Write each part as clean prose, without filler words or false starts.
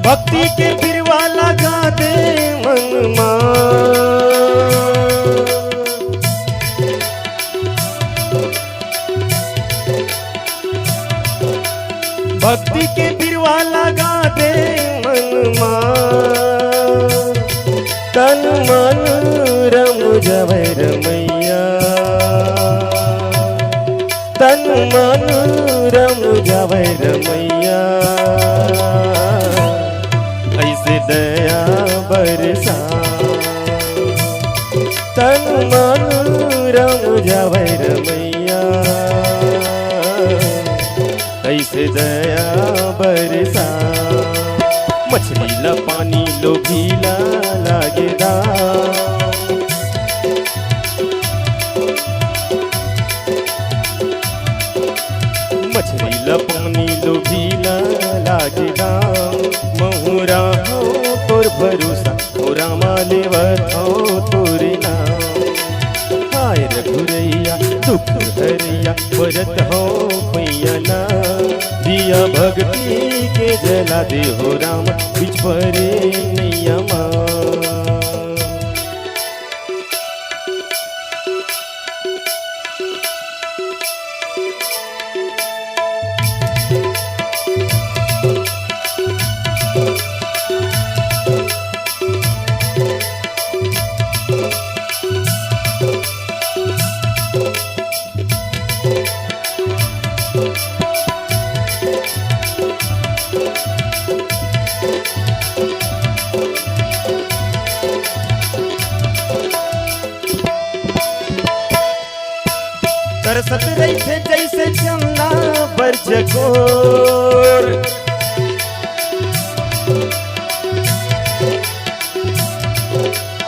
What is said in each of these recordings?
भक्ति के फिरवा लगा दे मन मां, भक्ति के फिरवा लगा दे मन मां, तन मन रम जवे रमैया, तन मन रम जवे रमैया, ऐसे दया बरसा, तन मन रम जवे रमैया, ऐसे दया बरसा। मछली ला पानी लोभीला लागेदा, मछली ला पानी लोभीला लागेदा, महुरा हो तोर भरोसा, तोरा मालेवत हो तोरे नाम। हाय रघुरैया दुख हरिया व्रत हो पैया, दिया भक्ति के जला दे हो राम, बिच परे नैया मां। तरसत रही थे जैसे चंदा पर चकोर,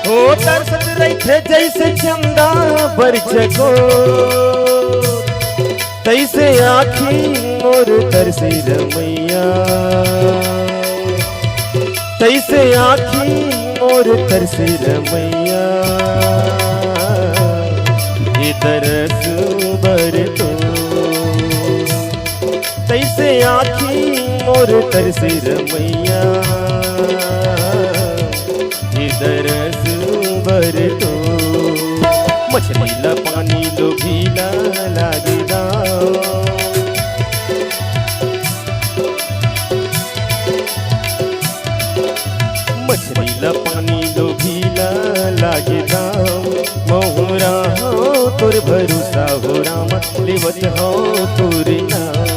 ओ तरसत रही थे जैसे चंदा पर चकोर, तैसे आँखी मोर तरसे रमैया, तैसे आँखी मोर तरसे रमैया, ये तरस बर तो, तैसे आँखी मोर तरसे रमैया, ये तरस बर तो। मछली ला पानी लोभीला लागेदा, मछली ला पानी लोभीला लागेदा, महुरा हो तोर भरोसा हो राम, लेवत हो तोरे नाम।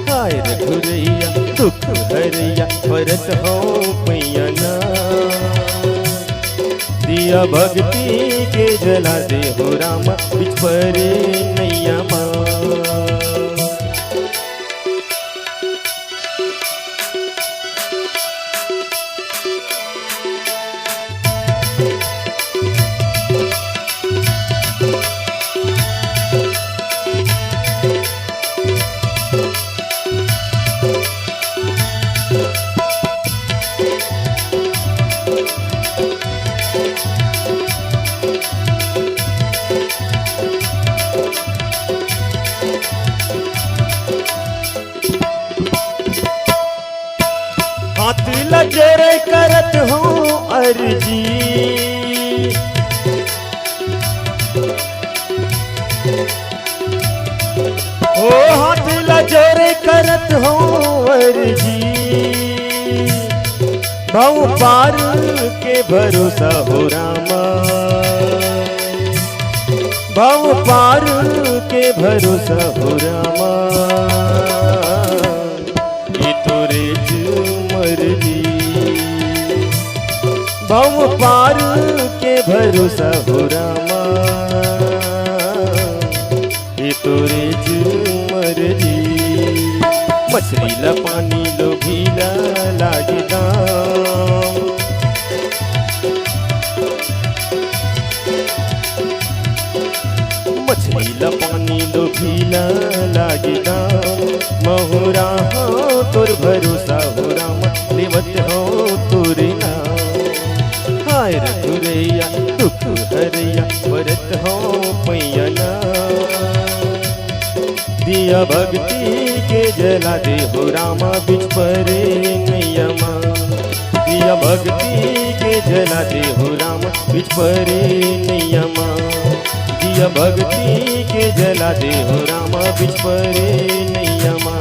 हाय रघुरैया दुख हरिया व्रत हो पैया, दिया भक्ति के जला दे हो राम, बिच परे नैया मां। हाथ लजरे करत हो अर्जी, ओ हाथ लजरे करत हो अर्जी, भाव पार के भरोसा हो रामा, भाव पार के भरोसा हो रामा, ये तोरे मर्जी, भाव पार के भरोसा हो रामा, ये तोरे मर्जी। मछली ला पानी लोभीला लागेदा, मछली ला पानी लोभीला लागेदा, महुरा हो तोर भरोसा हो राम, लेवत हो तोरे नाम। हाय रघुरैया दुख हरिया व्रत हो पैया, दिया भक्ति के जला दे हो रामा, बिच परे नैया। नैयमा जिया भक्ति के जला दे हो राम बिच परे नैयमा जिया भक्ति के जला दे हो राम बिच परे नैयमा।